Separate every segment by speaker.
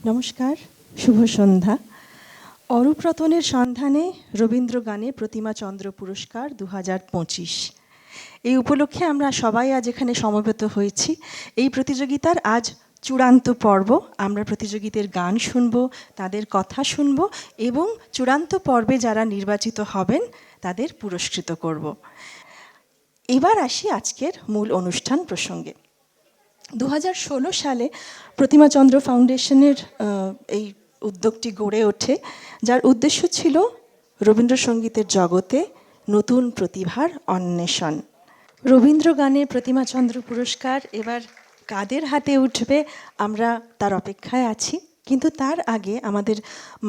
Speaker 1: নমস্কার, শুভ সন্ধ্যা। অরূপ রতনের সন্ধানে রবীন্দ্র গানে প্রতিমা চন্দ্র পুরস্কার 2025। এই উপলক্ষে আমরা সবাই আজ এখানে সমবেত হয়েছি। এই প্রতিযোগিতার আজ চূড়ান্ত পর্ব। আমরা প্রতিযোগীদের গান শুনব, তাদের কথা শুনব এবং চূড়ান্ত পর্বে যারা নির্বাচিত হবেন তাদের পুরস্কৃত করব। এবার আসি আজকের মূল অনুষ্ঠান প্রসঙ্গে। 2016 সালে প্রতিমা চন্দ্র ফাউন্ডেশনের এই উদ্যোগটি গড়ে ওঠে, যার উদ্দেশ্য ছিল রবীন্দ্রসঙ্গীতের জগতে নতুন প্রতিভার অন্বেষণ। রবীন্দ্র গানে প্রতিমা চন্দ্র পুরস্কার এবার কাদের হাতে উঠবে আমরা তার অপেক্ষায় আছি, কিন্তু তার আগে আমাদের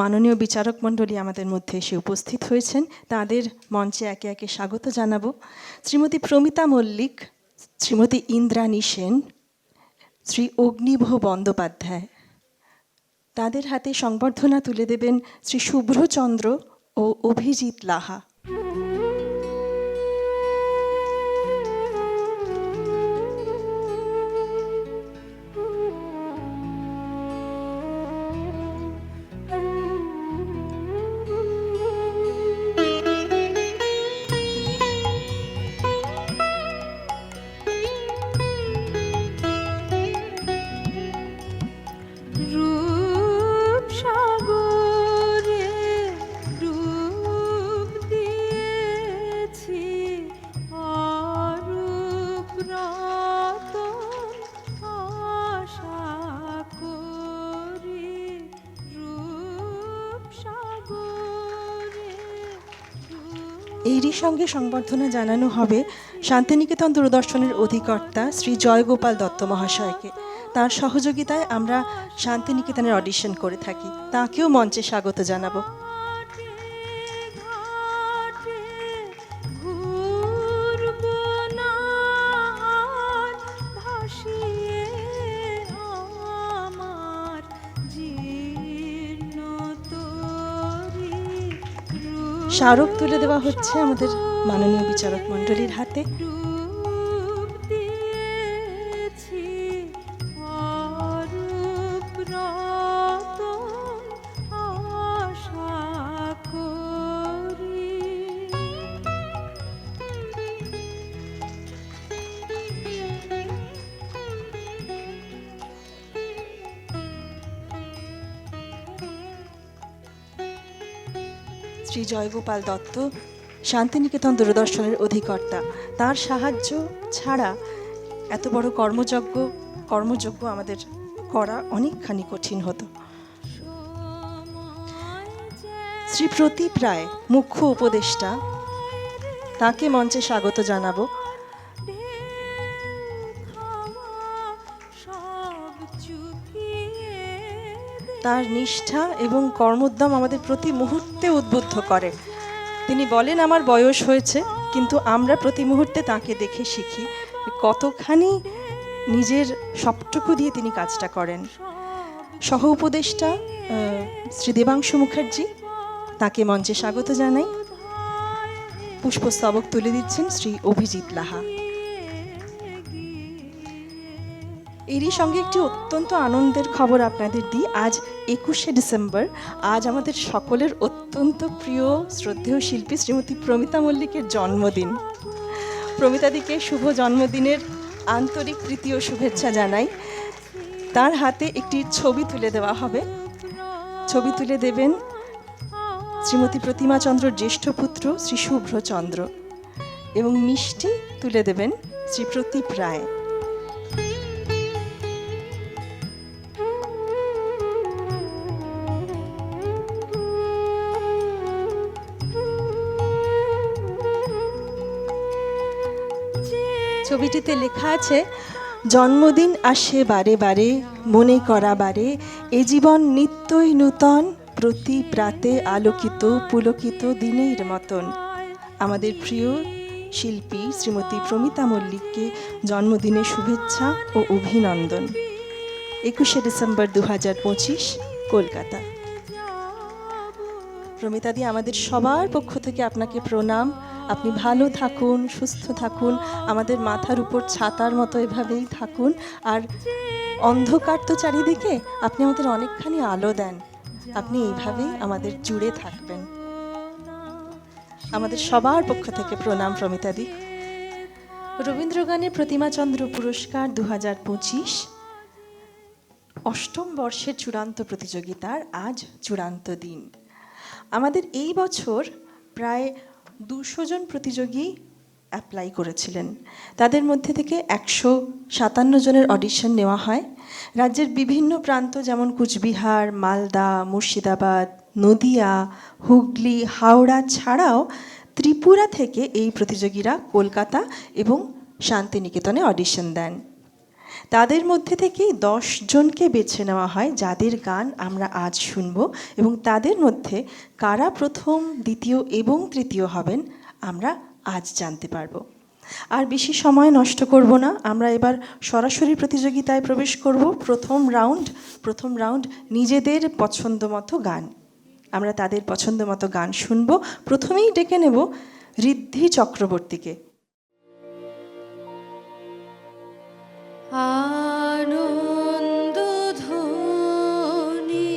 Speaker 1: মাননীয় বিচারক মণ্ডলী আমাদের মধ্যে এসে উপস্থিত হয়েছেন। তাদের মঞ্চে একে একে স্বাগত জানাবো। শ্রীমতী প্রমিতা মল্লিক, শ্রীমতী ইন্দ্রাণী সেন, শ্রী অগ্নিভ বন্দ্যোপাধ্যায়। তাদের হাতে সংবর্ধনা তুলে দেবেন শ্রী শুভ্রচন্দ্র ও অভিজিৎ লাহা। এরই সঙ্গে সংবর্ধনা জানানো হবে শান্তিনিকেতন দূরদর্শনের অধিকর্তা শ্রী জয়গোপাল দত্ত মহাশয়কে। তার সহযোগিতায় আমরা শান্তিনিকেতনের অডিশন করে থাকি, তাকেও মঞ্চে স্বাগত জানাবো। স্মারক তুলে দেওয়া হচ্ছে আমাদের মাননীয় বিচারক মণ্ডলীর হাতে। শ্রী জয়গোপাল দত্ত শান্তিনিকেতন দূরদর্শনের অধিকর্তা। তার সাহায্য ছাড়া এত বড় কর্মযজ্ঞ আমাদের করা অনেকখানি কঠিন হতো। শ্রী প্রদীপ রায়, মুখ্য উপদেষ্টা, তাকে মঞ্চে স্বাগত জানাবো। তার নিষ্ঠা এবং কর্মোদ্যম আমাদের প্রতি মুহূর্তে উদ্বুদ্ধ করে। তিনি বলেন, আমার বয়স হয়েছে, কিন্তু আমরা প্রতি মুহূর্তে তাকে দেখে শিখি কতখানি নিজের সবটুকু দিয়ে তিনি কাজটা করেন। সহ উপদেষ্টা শ্রী দেবাংশু মুখার্জি, তাকে মঞ্চে স্বাগত জানাই। পুষ্পস্তবক তুলে দিচ্ছেন শ্রী অভিজিৎ লাহা। এরই সঙ্গে একটি অত্যন্ত আনন্দের খবর আপনাদের দিই। আজ 21শে ডিসেম্বর, আজ আমাদের সকলের অত্যন্ত প্রিয় শ্রদ্ধেয় শিল্পী শ্রীমতী প্রমিতা মল্লিকের জন্মদিন। প্রমিতাদিকে শুভ জন্মদিনের আন্তরিক প্রীতি ও শুভেচ্ছা জানাই। তার হাতে একটি ছবি তুলে দেওয়া হবে। ছবি তুলে দেবেন শ্রীমতী প্রতিমা চন্দ্রর জ্যেষ্ঠ পুত্র শ্রী শুভ্রচন্দ্র এবং মিষ্টি তুলে দেবেন শ্রী প্রদীপ রায়। ছবিটিতে লেখা আছে, জন্মদিন আসে বারে বারে, মনে করা বারে, এ জীবন নিত্যই নূতন, প্রতি প্রাতে আলোকিত পুলকিত দিনের মতন। আমাদের প্রিয় শিল্পী শ্রীমতী প্রমিতা মল্লিককে জন্মদিনের শুভেচ্ছা ও অভিনন্দন। 21শে ডিসেম্বর 2025, কলকাতা। প্রমিতাদি, আমাদের সবার পক্ষ থেকে আপনাকে প্রণাম। আপনি ভালো থাকুন, সুস্থ থাকুন, আমাদের মাথার উপর ছাতার মতো এভাবেই থাকুন। আর অন্ধকার তো চারিদিকে, আপনি আমাদের অনেকখানি আলো দেন। আপনি এইভাবেই আমাদের জুড়ে থাকবেন। আমাদের সবার পক্ষ থেকে প্রণাম প্রমিতাদি। রবীন্দ্রগানে প্রতিমাচন্দ্র পুরস্কার 2025 অষ্টম বর্ষের চূড়ান্ত প্রতিযোগিতার আজ চূড়ান্ত দিন। আমাদের এই বছর প্রায় 200 জন প্রতিযোগী অ্যাপ্লাই করেছিলেন। তাদের মধ্যে থেকে 157 জনের অডিশন নেওয়া হয়। রাজ্যের বিভিন্ন প্রান্ত যেমন কুচবিহার, মালদা, মুর্শিদাবাদ, নদিয়া, হুগলি, হাওড়া ছাড়াও ত্রিপুরা থেকে এই প্রতিযোগীরা কলকাতা এবং শান্তিনিকেতনে অডিশন দেন। তাদের মধ্যে থেকেই 10 জনকে বেছে নেওয়া হয় যাদের গান আমরা আজ শুনব, এবং তাদের মধ্যে কারা প্রথম, দ্বিতীয় এবং তৃতীয় হবেন আমরা আজ জানতে পারবো। আর বেশি সময় নষ্ট করব না, আমরা এবার সরাসরি প্রতিযোগিতায় প্রবেশ করব। প্রথম রাউন্ড নিজেদের পছন্দ মতো গান। আমরা তাদের পছন্দ মতো গান শুনব। প্রথমেই ডেকে নেব ঋদ্ধি চক্রবর্তীকে।
Speaker 2: আনন্দ ধ্বনি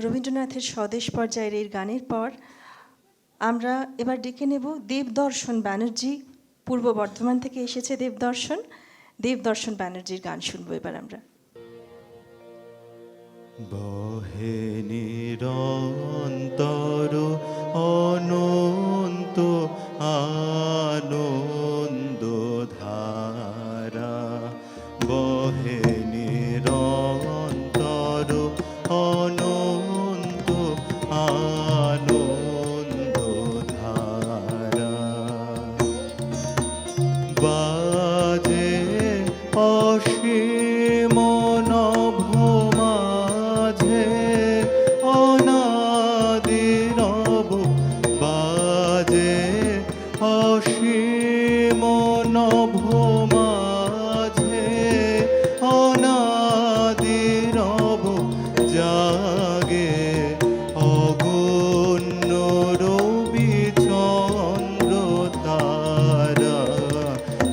Speaker 1: রবীন্দ্রনাথের স্বদেশ পর্যায়ের এই গানের পর আমরা এবার ডেকে নেব দেবদর্শন ব্যানার্জি। পূর্ব বর্ধমান থেকে এসেছে দেবদর্শন ব্যানার্জির গান শুনবো এবার আমরা।
Speaker 3: বহে নিরন্তর অনন্ত আনন্দ ধারা, বহে নিরন্তর অনন্ত আনন্দ ধারা, বাজে অসীম নভ মাঝে অনাদিরব, বাজে অসীম নভ মাঝে অনাদিরব, জাগে অগণ্য রবি চন্দ্র তারা,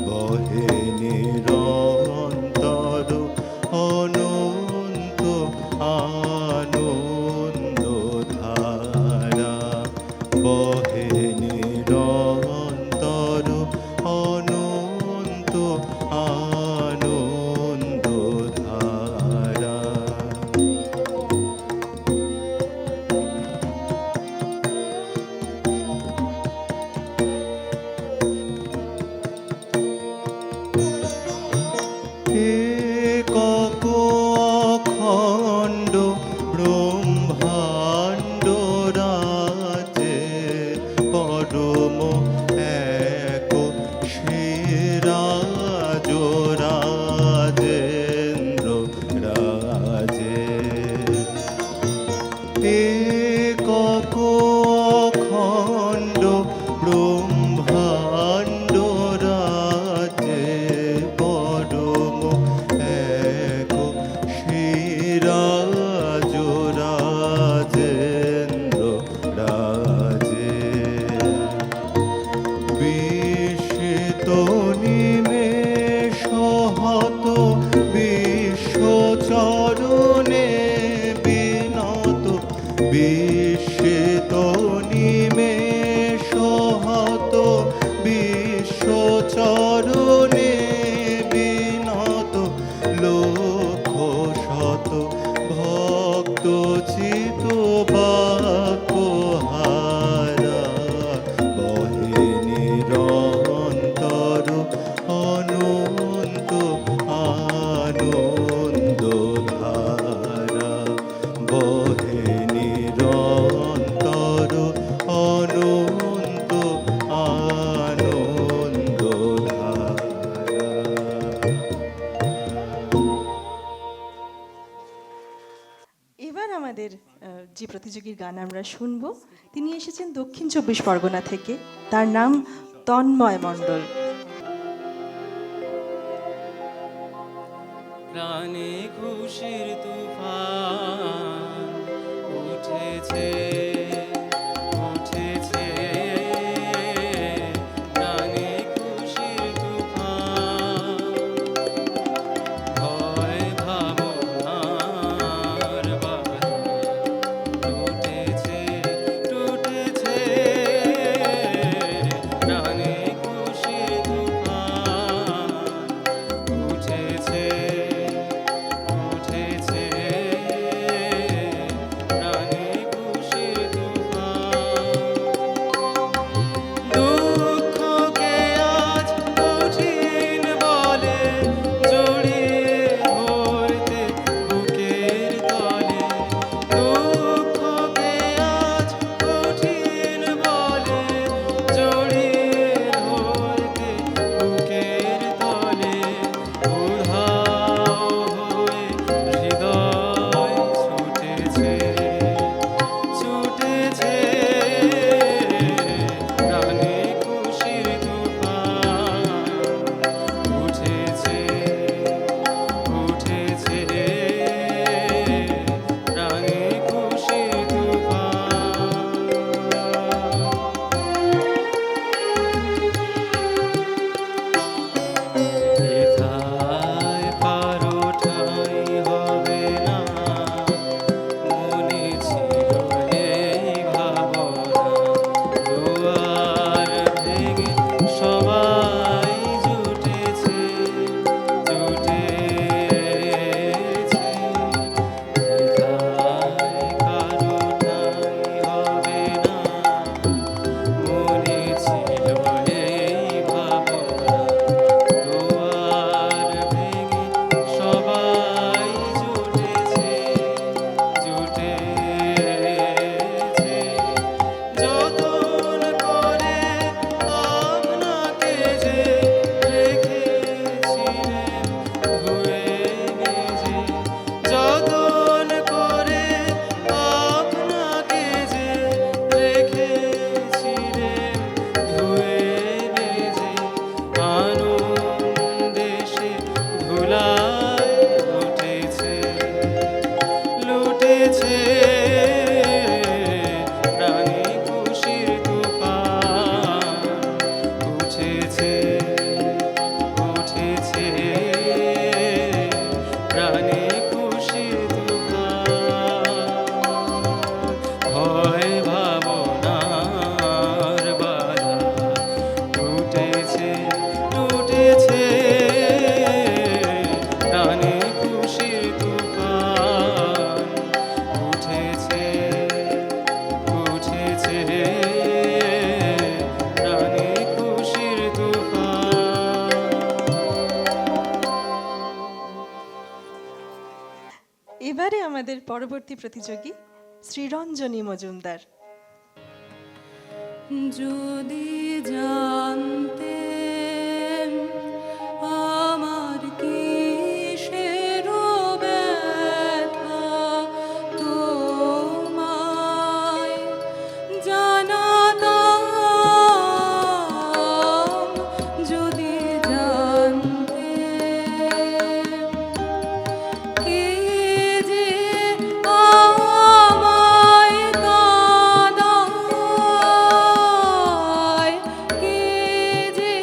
Speaker 3: বহে নিরন্তর অনন্ত আনন্দ ধারা, বহে নিরন্তর অনন্ত আনন্দ ধারা। একক অখণ্ড ব্রহ্মাণ্ড রাজে, পরম এক শিরাজ রাজেন্দ্র রাজে, একক অখণ্ড ব্রহ্মাণ্ড রাজে, পরম এক শিরাজ রাজেন্দ্র রাজে, বিস্মিত নিমেষ হত বিশ্বচরণে বিনত, বিস্মিত নিমেষ হত বিশ্বচরণে বিনত, লক্ষ শত ভক্ত চিত বাক্যহারা, বহে নিরন্তর অনন্ত আনন্দ ধারা, বহে নিরন্তর অনন্ত আনন্দ ধারা।
Speaker 1: এবার আমাদের যে প্রতিযোগীর গান আমরা শুনবো, তিনি এসেছেন দক্ষিণ 24 পরগনা থেকে। তার নাম তন্ময় মণ্ডল।
Speaker 4: প্রাণে খুশির তুফান উঠেছে উঠেছে, প্রাণে খুশির তুফান, ভয় ভাবনার বাধা টুটেছে টুটেছে, প্রাণে খুশির তুফান উঠেছে উঠেছে,
Speaker 1: আমাদের পরবর্তী প্রতিযোগী শ্রীরঞ্জনী মজুমদার।
Speaker 2: যদি জানতে আমার কিসের ব্যথা, তোমায় জানাতাম। যদি জানতে কে যে আমায় কাঁদায়, কে যে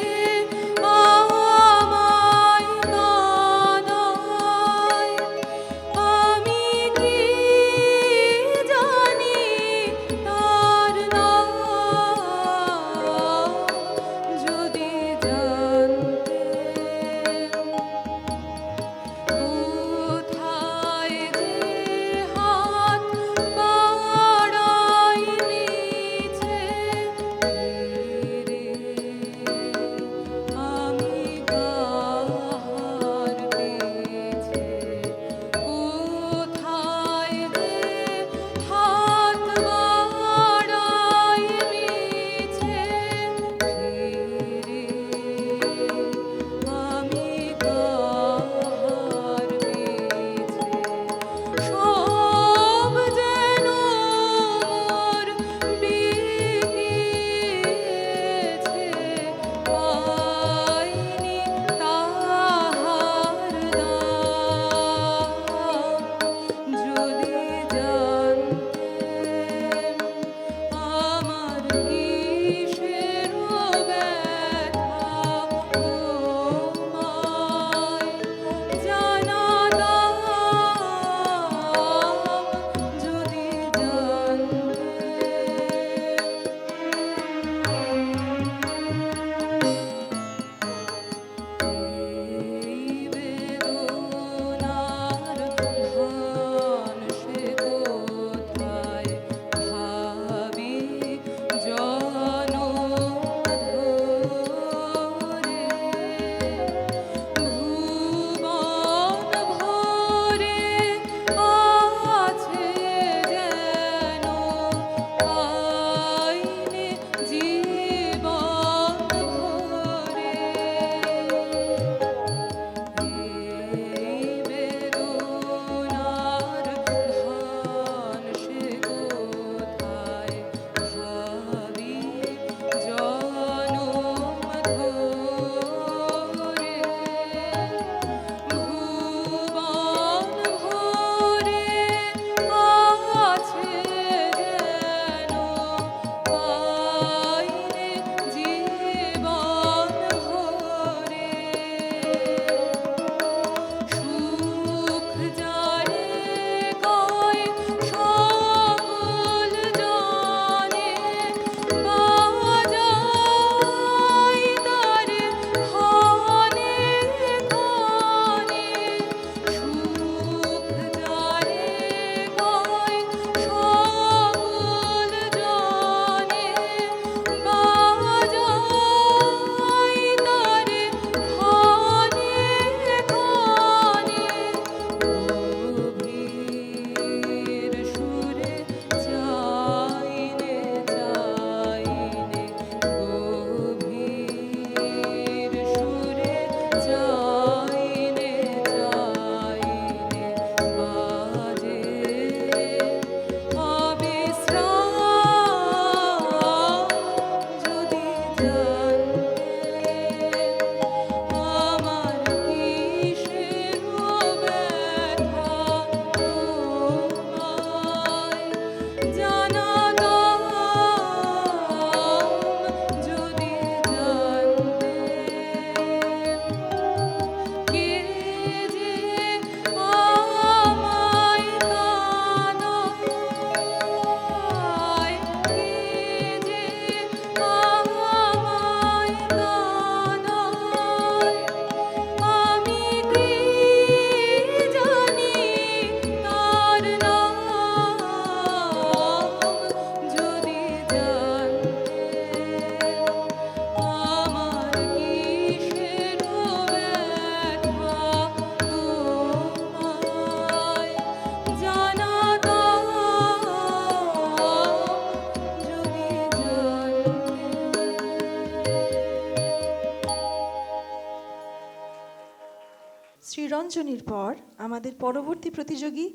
Speaker 1: নির্বাচনের পর আমাদের পরবর্তী প্রতিযোগী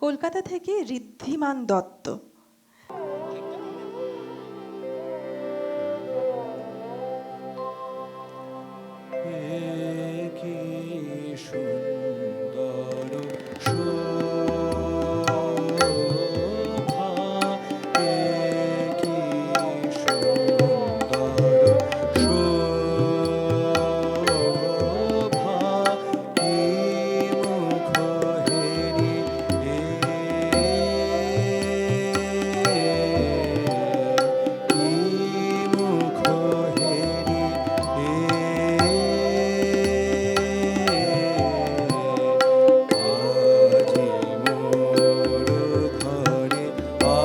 Speaker 1: কলকাতা থেকে ঋদ্ধিমান দত্ত।
Speaker 3: কি সুন্দর শোভা, কি সুন্দর শোভা, কি মুখ হেরি কি মুখ হেরি আজি মোর ঘরে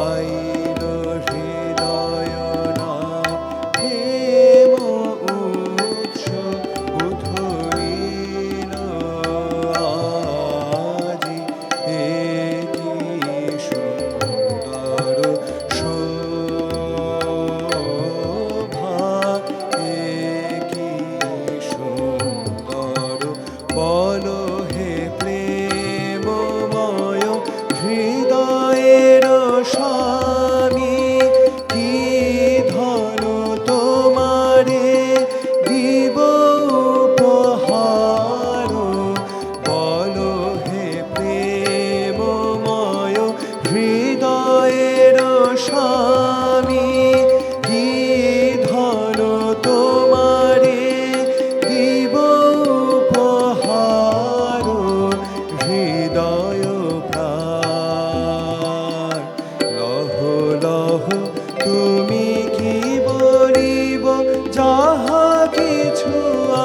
Speaker 3: আইল হৃদয়নাথ, প্রেম উৎস উথলিল আজি, কি সুন্দর শোভা, কি সুন্দর বল হে প্রেমময় হৃদয়ের স্বামী, কি ধন তোমারে দিব উপহার, বল হে প্রেমময় হৃদয়ের স্বামী, কি ধন তোমারে দিব উপহার, হৃদয় প্রাণ লহ লহ তুমি কি বলিব, যাহা কিছু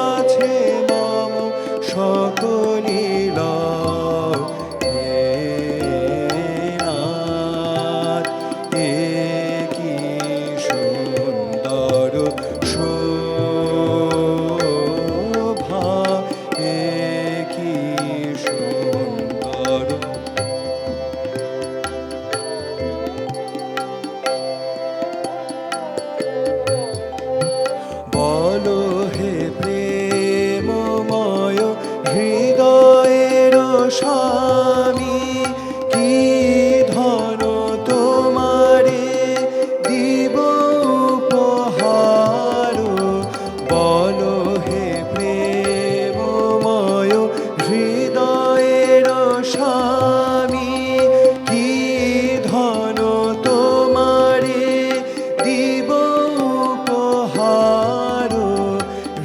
Speaker 3: আছে মম সকলি লও হে নাথ, কি সুন্দর শোভা, কি সুন্দর বল হে প্রেমময় হৃদয়ের স্বামী, কি ধন তোমারে দিব উপহার, বল হে প্রেমময় হৃদয়ের স্বামী, কি ধন তোমারে দিব উপহার,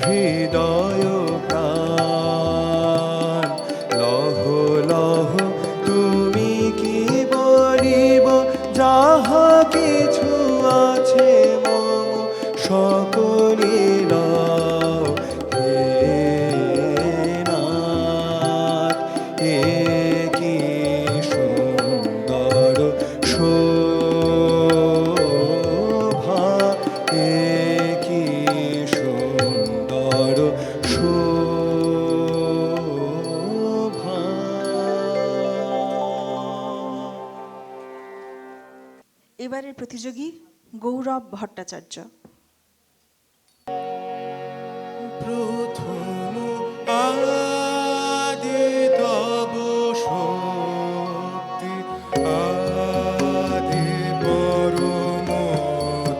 Speaker 3: হৃদয় প্রাণ লহ লহ তুমি কি বলিব, যাহা কিছু আছে মম সকলি লও হে নাথ, কি সুন্দর শোভা, কি সুন্দর শোভা।
Speaker 1: এবারের প্রতিযোগী গৌরব ভট্টাচার্য।
Speaker 3: প্রথম আদি তব শক্তি, আদি পরম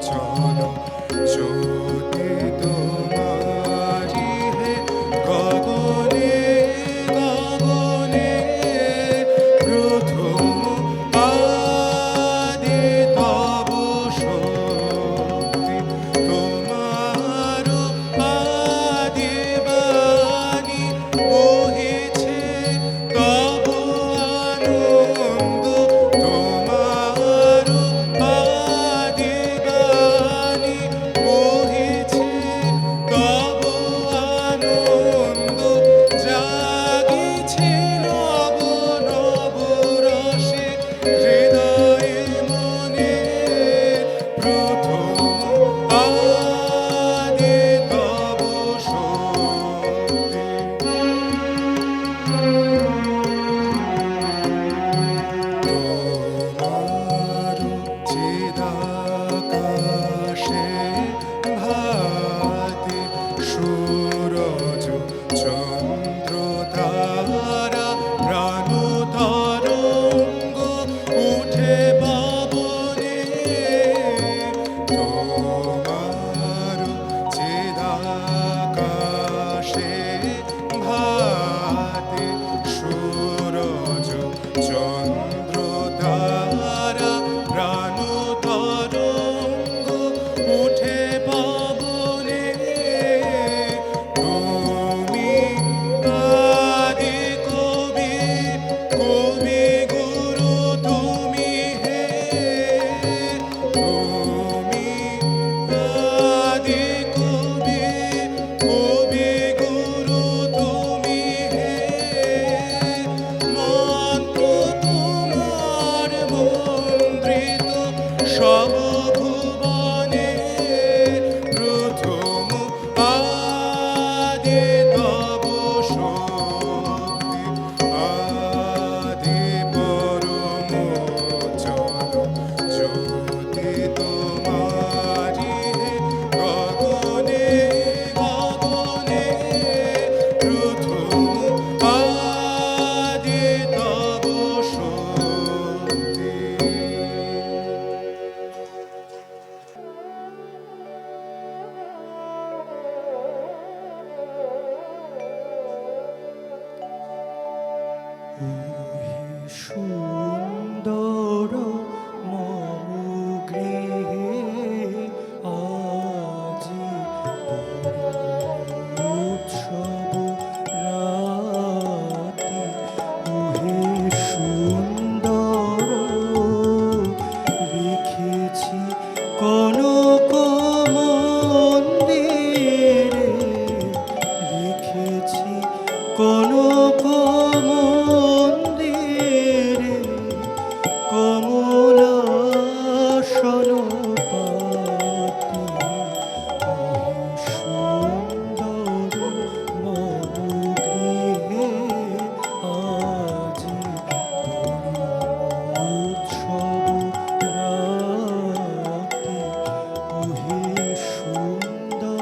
Speaker 3: চল জ্যোতি তোমারি হে গগনে গগনে, প্রথম আদি তব শক্তি, তোমার আদি কমলাসন পাতি সুন্দর মম গৃহে আজি উৎসব রাতি ওহে সুন্দর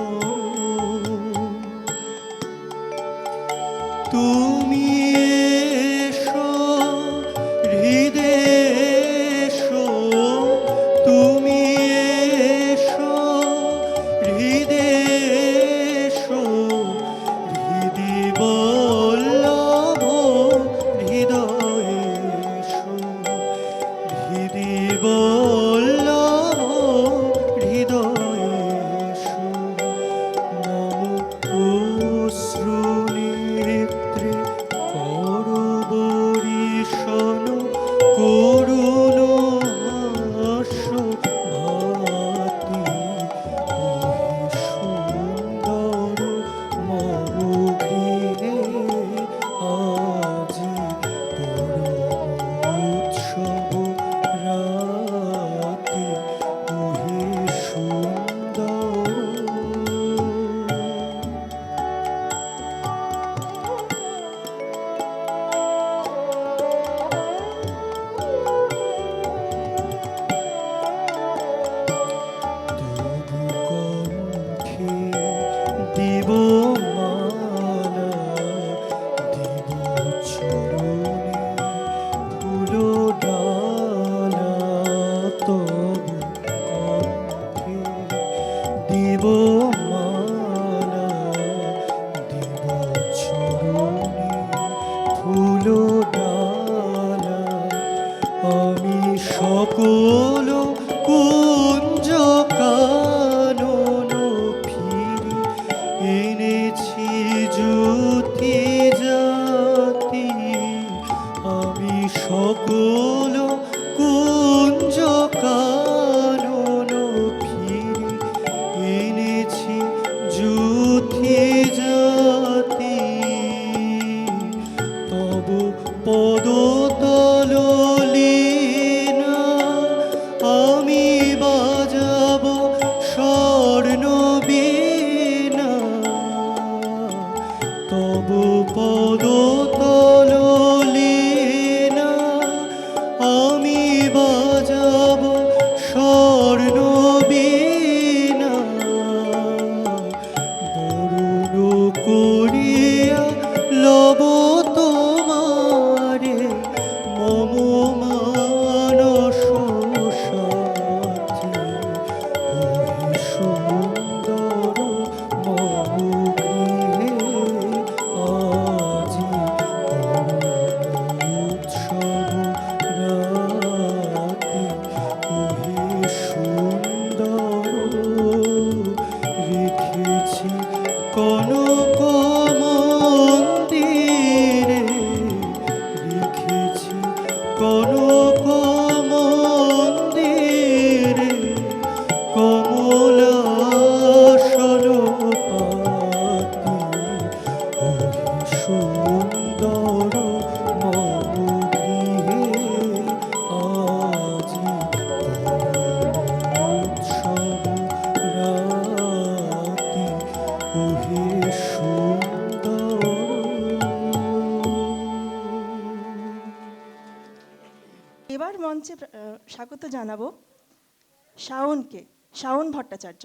Speaker 3: তুমি এসো হৃদে এসো তুমি এসো হৃদে এসো হৃদি বল্লভ হৃদয়ে এসো হৃদি বল্লভ হৃদয়ে এসো মম অশ্রুনেত্রে করবরিশন করুণ হাস্য ভাতি ওহে সুন্দর মম গৃহে আজি পরম উৎসব রাতি ওহে সুন্দর তবু কণ্ঠে দিব মালা দিব চরণে ফুল ডালা তবু কণ্ঠে দিব মালা দিব চরণে ফুল ডালা আমি সকল কুঞ্জ কানন ফিরি এনেছি জ্যোতি জাতি আমি সকল কুঞ্জ কানন ফিরি এনেছি জ্যোতি জাতি তব পদতল লীনা আমি বাজাব স্বর্ণ বীণা তব পদতল লীনা আমি বাজাব স্বর্ণ বীণা বরুণ করিয়া লব তোমারে মম মানস সাথী ওহে সুন্দর মম গৃহে আজি পরম উৎসব রাতি ওহে সুন্দর রেখেছি কনক মন্দিরে রেখেছি কনক মন্দিরে কমলাসন পাতি ওহে সুন্দর মম গৃহে আজি পরম উৎসব রাতি ওহে সুন্দর।
Speaker 1: এবার মঞ্চে স্বাগত জানাবো শাওনকে, শাওন ভট্টাচার্য।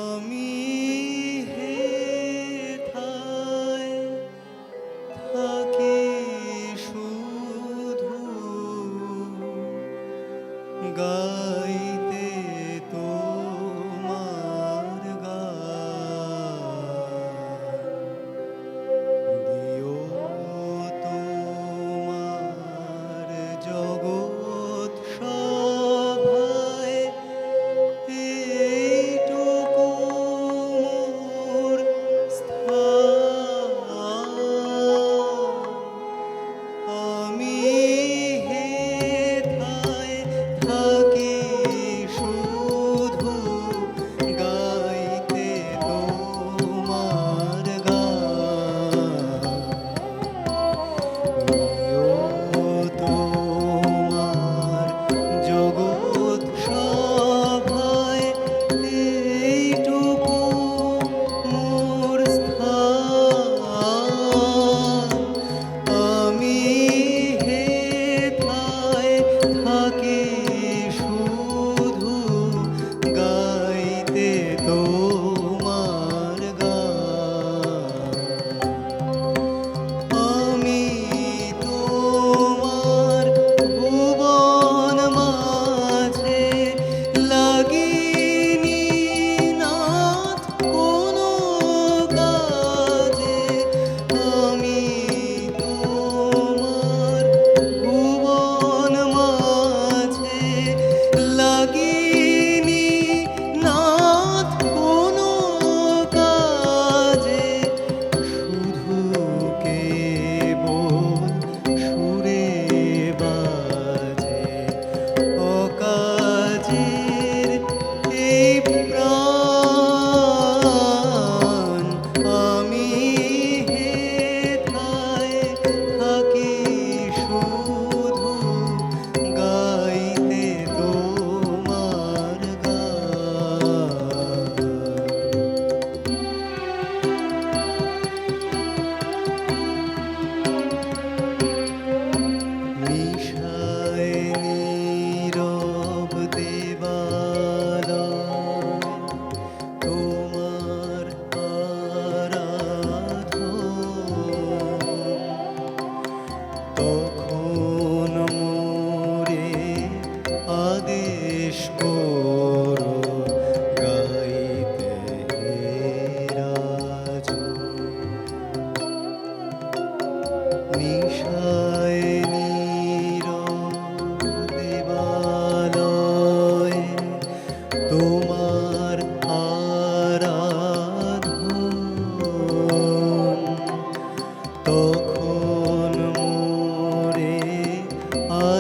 Speaker 3: আমি হেথায় থাকি শুধু গাইতে তোমার গান দিও তোমার জগৎ সভায় এইটুকু মোর স্থান আমি হেথায় থাকি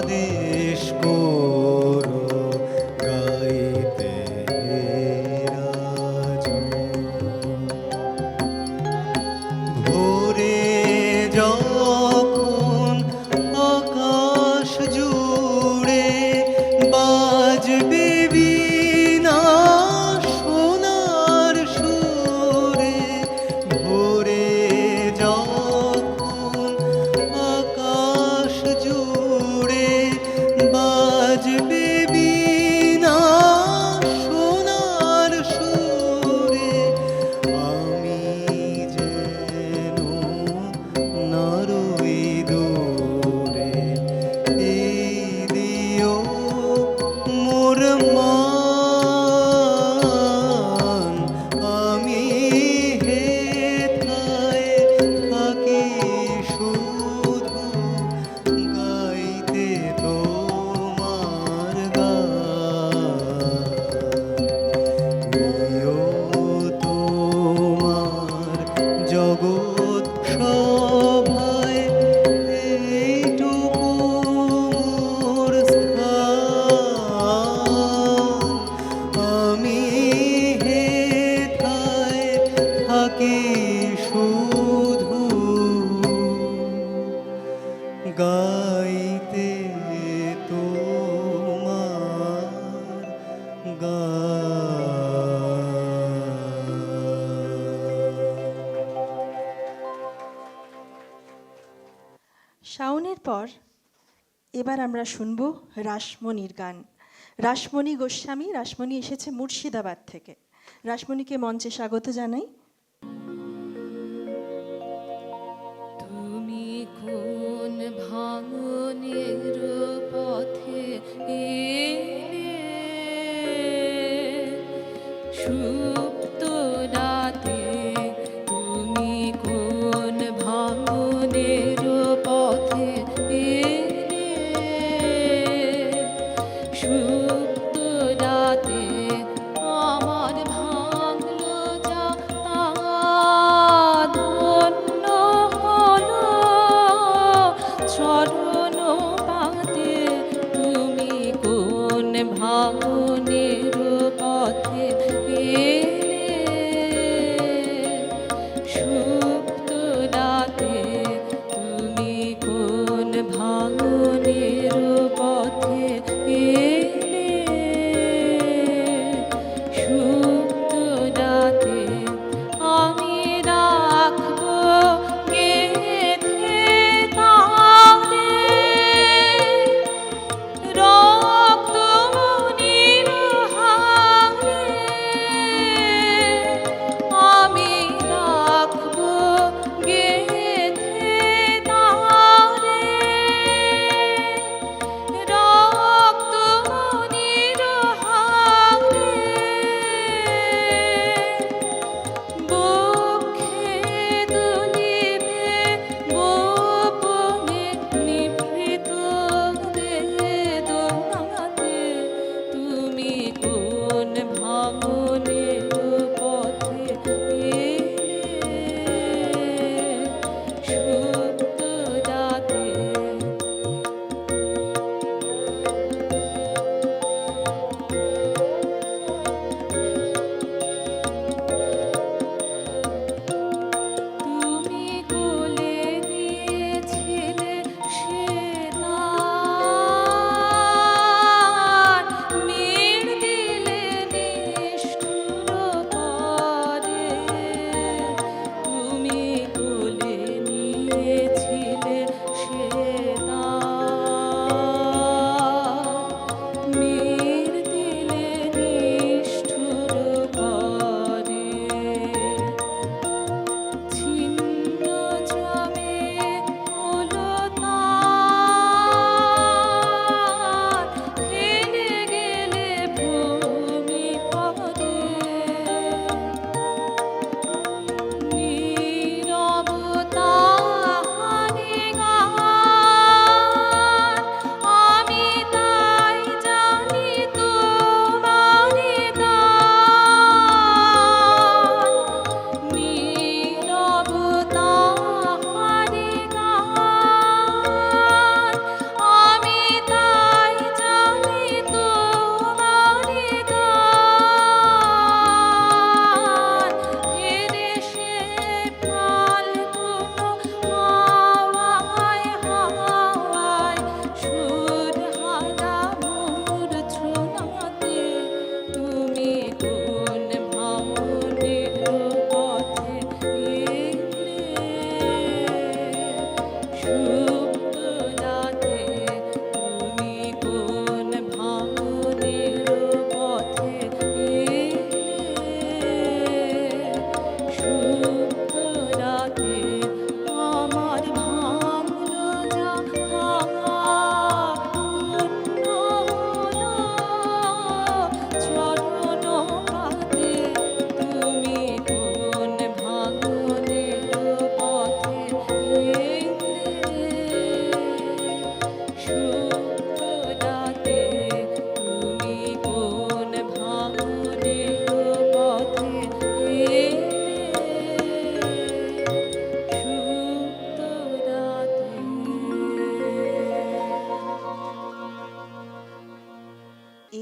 Speaker 3: আদেশ করো গাইতে রাজন। ভোরে যখন আকাশ জুড়ে বাজবে বীণা সোনার সুরে, ভোরে যখন আকাশ জুড়ে বাজবে বীণা সোনার সুরে, আমি যেন নারই দূরে এই দিও মোর মান। আমি হেথায় থাকি শুধু গাইতে তোমার গান। নিও তোমার জগৎ সভায় এইটুকু মোর স্থান। আমি হেথায় থাকি শুধু গাইতে তোমার
Speaker 1: শাওনের পর এবার আমরা শুনব রাসমণির গান। রাসমণি গোস্বামী, রাসমণি এসেছে মুর্শিদাবাদ থেকে। রাসমণিকে মঞ্চে স্বাগত জানাই।
Speaker 2: তুমি কোন ভাঙনের পথে এলে, সুপ্ত রাতে তুমি কোন ভাঙনের পথে এলে, সুপ্ত রাতে আমার ভাঙলো যা ধন্য হলো চরণ পাতে, তুমি কোন ভাঙনের পথে এলে, সুপ্ত রাতে তুমি কোন ভাঙনের পথে এলে, সুপ্ত রাতে আমি রাখবো গেঁথে তারে রক্তমণি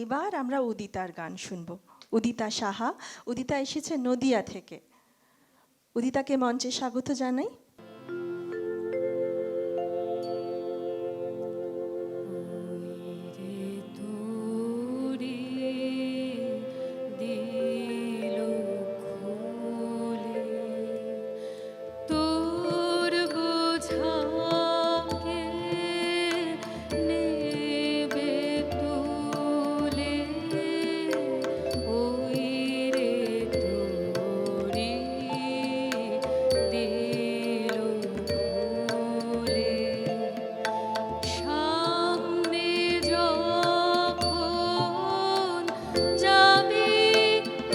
Speaker 1: এইবার আমরা উদিতার গান শুনব। উদিতা সাহা। উদিতা এসেছে নদিয়া থেকে। উদিতাকে মঞ্চে স্বাগত জানাই।
Speaker 2: তোর বোঝাকে নেবে তুলে, ওই রে তোরি দিল খুলে। সামনে যখন যাবি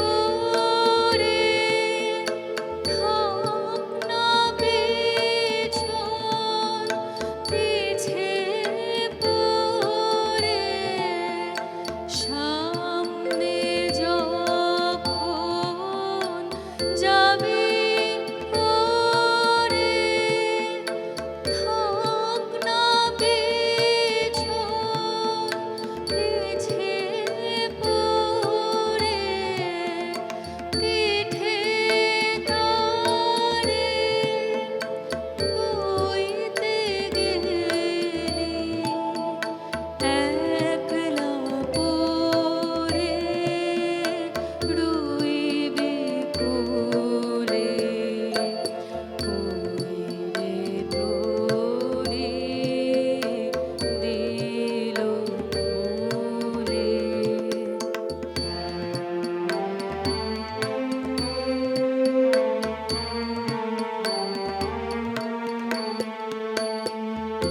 Speaker 2: ওরে, থাক না পেছন পিছে পড়ে। সামনে যখন যাবি ওরে, থাক না পেছন পিছে পড়ে। পিঠে তারে বইতে গেলি, একলা পড়ে রইবি কোলে। ওই রে তোরি দিল খুলে।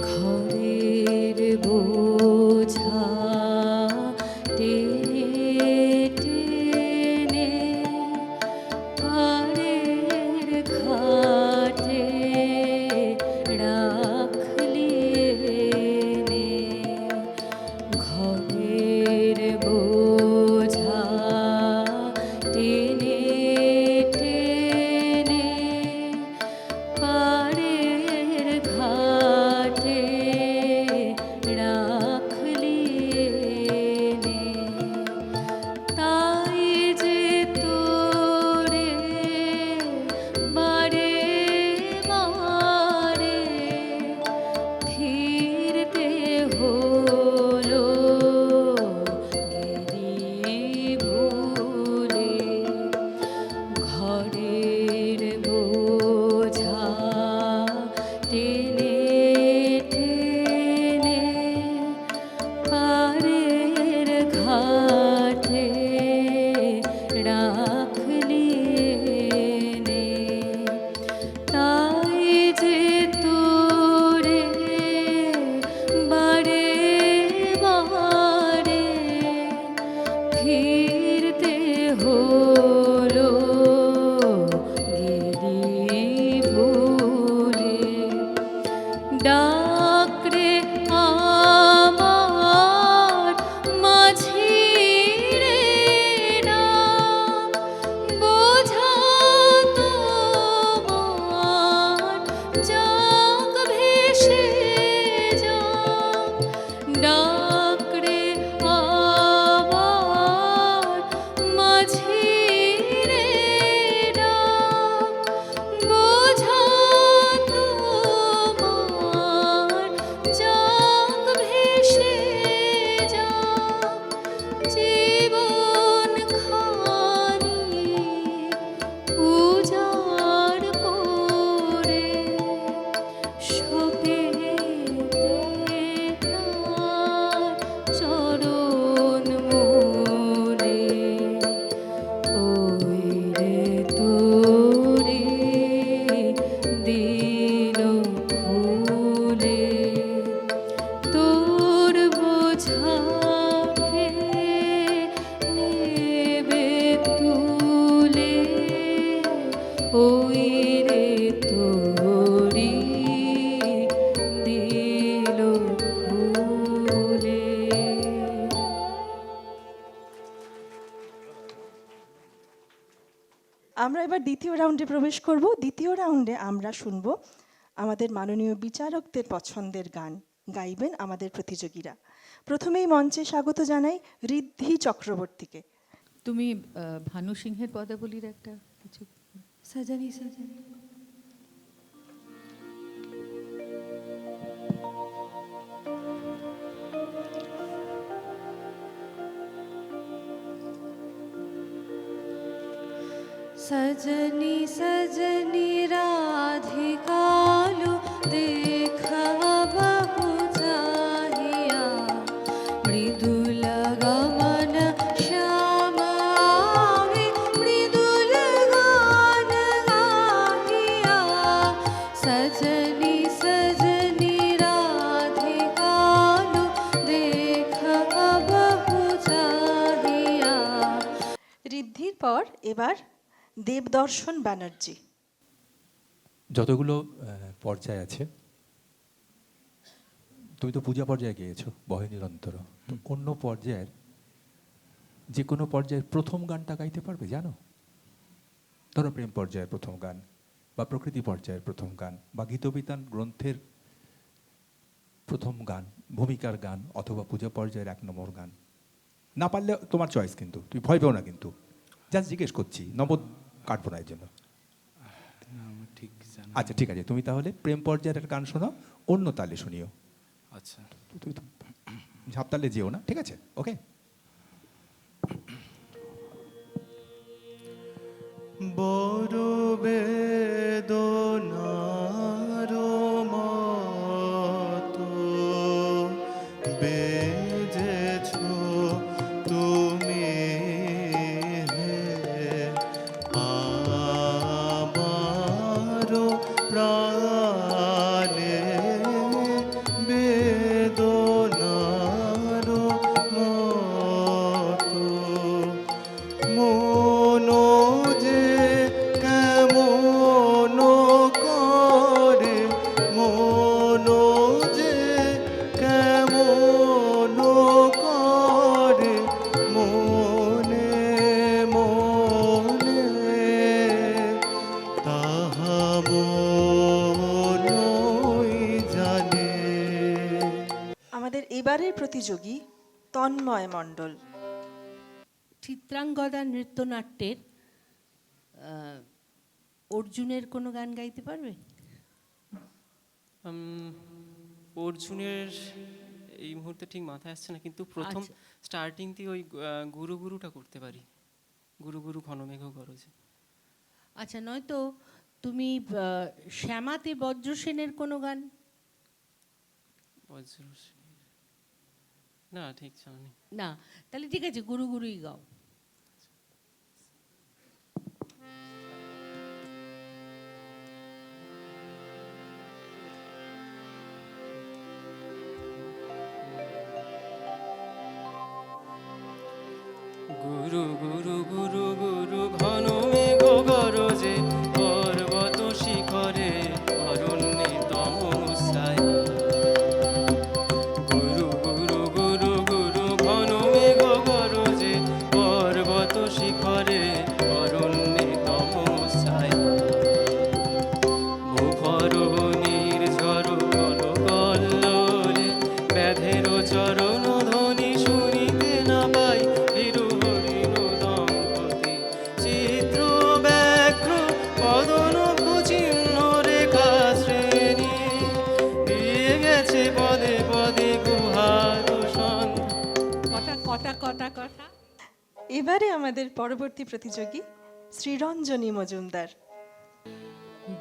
Speaker 2: ঘরের বোঝা টেনে টেনে পাড়ের ঘাটে রাখলি এনে। ঘরের বোঝা টেনে টেনে পাড়ের ঘাটে রাখলি এনে। তাই যে তোরে বারে বারে ফিরতে হলো গেলি ভুলে। ঘরের বোঝা টেনে টেনে পাড়ের ঘাটে রাখলি এনে। তাই যে তোরে বারে বারে ফিরতে হলো গেলি ভুলে। ডাকরে আমার মাঝি রে ডাক, বোঝা তোমার যাক ভেসে যাক। ডাকরে আমার মাঝি রে ডাক, বোঝা তোমার যাক ভেসে যাক। জীবন খানি উজাড় করে সপেতে তার চরণ মূলে। ওই রে তোরি দিল খুলে। তোর বোঝাকে নেবে তুলে, ওই রে তোরি দিল খুলে।
Speaker 1: আমরা এবার দ্বিতীয় রাউন্ডে প্রবেশ করব। দ্বিতীয় রাউন্ডে আমরা শুনব আমাদের মাননীয় বিচারকদের পছন্দের গান। গাইবেন আমাদের প্রতিযোগীরা। প্রথমেই মঞ্চে স্বাগত জানাই ঋদ্ধি চক্রবর্তীকে।
Speaker 2: তুমি ভানু সিংহের পদাবলীর একটা কিছু সাজানি সাজানি सजनी सजनी राधिकालु देखा बहु चाहिया मृदुल गमन श्याम आवे मृदुल गान गाहिया सजनी सजनी राधिकालु देखा बहु चाहिया।
Speaker 1: ঋদ্ধির পর এবার দেবদর্শন ব্যানার্জি।
Speaker 5: যতগুলো পর্যায় আছে, তুমি তো পূজা পর্যায়ে গিয়েছো বহে নিরন্তর, তো অন্য পর্যায়ের যে কোনো পর্যায়ের প্রথম গানটা গাইতে পারবে জানো? ধরো প্রেম পর্যায়ের প্রথম গান, বা প্রকৃতি পর্যায়ের প্রথম গান, বা গীতবিতান গ্রন্থের প্রথম গান, ভূমিকার গান, অথবা পূজা পর্যায়ের 1 নম্বর গান। না পারলে তোমার চয়েস, কিন্তু তুমি ভয় পেও না, কিন্তু জাস্ট জিজ্ঞেস করছি, নগদ কাটবো না এর জন্য।
Speaker 4: আমার ঠিক জানা।
Speaker 5: আচ্ছা ঠিক আছে, তুমি তাহলে প্রেম পর্যায়ের একটা গান শোনাও, অন্য তালে শুনিও।
Speaker 4: আচ্ছা,
Speaker 5: তুমি তো ঝাপতালে যেও না, ঠিক আছে? ওকে।
Speaker 3: বড় বেদনার মতো বেজেছ তুমি আমার প্রাণে বেদনার মতো মনো যে কেমন করে, মনো যে কেমন করে, মনে মনে তাহা মনই জানে।
Speaker 1: আমাদের এবারের প্রতিযোগী তন্ময় মণ্ডল।
Speaker 6: চিত্রাঙ্গদা নৃত্যনাট্যের অর্জুনের কোনো গান গাইতে পারবে?
Speaker 7: অর্জুনের এই মুহূর্তে ঠিক মাথায় আসছে না, কিন্তু প্রথম
Speaker 6: আচ্ছা।
Speaker 7: স্টার্টিং দিয়ে ওই গুরু গুরুটা করতে পারি। গুরু গুরু ঘনমেঘ গরজে।
Speaker 6: আচ্ছা, নয়তো তুমি শ্যামাতে বজ্রসেনের কোনো গান?
Speaker 7: বজ্রসেন, না ঠিক জানি
Speaker 6: না, তাহলে ঠিক আছে, গুরু গুরুই গাও।
Speaker 7: গুরু গুরু গুরু গুরু ঘনমেঘ গরজে পর্বত শিখরে অরণ্যে তমসায়। গুরু গুরু গুরু গুরু ঘনমেঘ গরজে পর্বত শিখরে অরণ্যে তমসায়। মুখর নির্ঝর কলকল্লোলে ব্যাধের চরণ ধ্বনি শুনিতে না পাই। ভীরু হরিণ দম্পতি চিত্র ব্যাঘ্র পদনখ চিহ্ন রেখা শ্রেণী দিয়ে গেছে পদে পদে গুহার সন্ধান।
Speaker 6: কটা কটা কটা কটা।
Speaker 1: এবারে আমাদের পরবর্তী প্রতিযোগী শ্রীরঞ্জনী মজুমদার।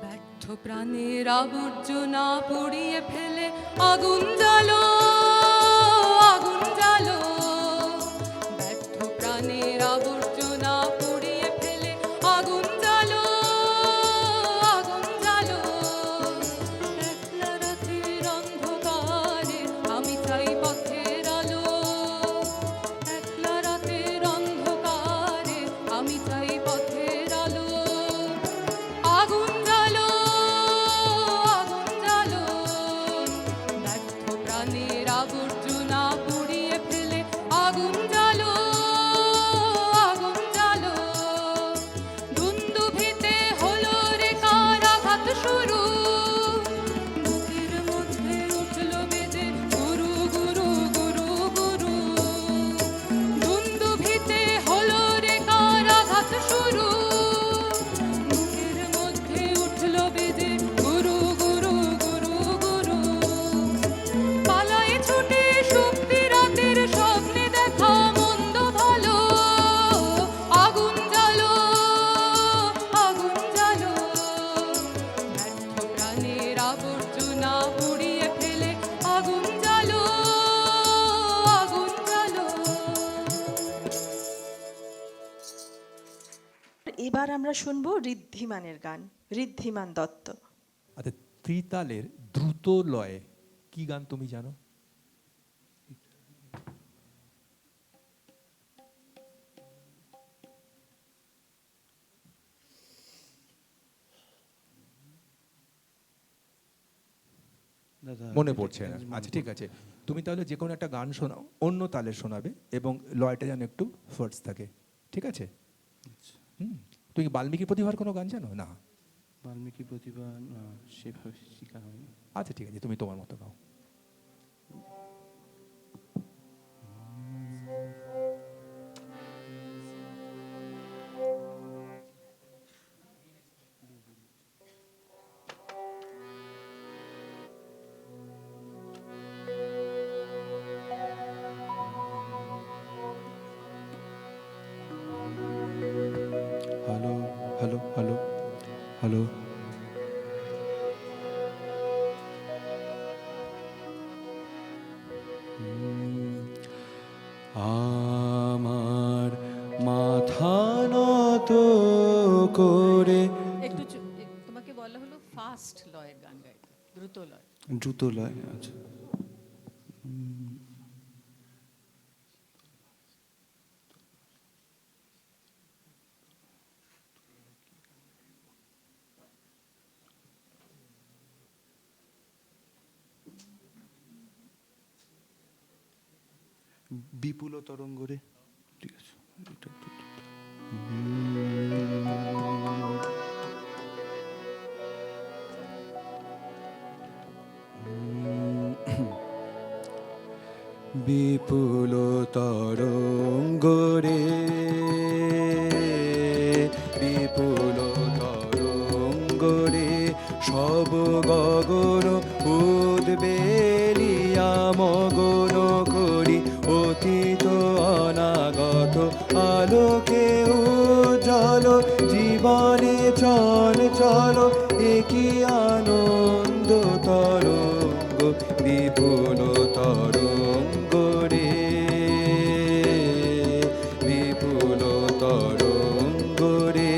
Speaker 2: ব্যর্থ প্রাণের আবর্জনা পুড়িয়ে ফেলে আগুন জ্বালো আগুন জ্বালো। ব্যর্থ প্রাণের আবর্জনা পুড়িয়ে ফেলে আগুন জ্বালো আগুন জ্বালো। একলা রাতের অন্ধকারে আমি চাই পথের আলো। একলা রাতের অন্ধকারে আমি চাই পথের আলো। আগুন জ্বালো আগুন জ্বালো। ব্যর্থ প্রাণের
Speaker 1: এবার আমরা শুনবো ঋদ্ধিমানের গান, ঋদ্ধিমান দত্ত।
Speaker 5: আচ্ছা, ত্রিতালের দ্রুত লয়ে কি গান তুমি জানো?
Speaker 3: দাদা
Speaker 5: মনে পড়ছে না। আচ্ছা ঠিক আছে, তুমি তাহলে যে কোনো একটা গান শোনাও, অন্য তালে শোনাবে এবং লয়টা যেন একটু ফার্স্ট থাকে, ঠিক আছে? তুমি কি বাল্মীকি প্রতিভার কোনো গান জানো? না।
Speaker 3: বাল্মীকি প্রতিভা না, সেভাবে শেখা হয়নি।
Speaker 5: আচ্ছা ঠিক আছে, তুমি তোমার মতো গাও।
Speaker 3: Hello hello hello hello. আমার মাথা নত করে
Speaker 2: একটু তোমাকে বলা হলো ফাস্ট লয়ের গান গাইতে, দ্রুত লয়।
Speaker 3: দ্রুত লয়। আচ্ছা, বিপুল তরঙ্গ রে, ঠিক আছে। এটা একটু বিপুল তরঙ্গ রে, বিপুল তরঙ্গ রে, সব গগন উদ্বেলিয়া মগন করি অতীত অনাগত আলোকে উজ্জ্বল জীবনে চঞ্চল একই আনন্দ তরঙ্গ বিপুল তরঙ্গ রে, বিপুল তরঙ্গ রে।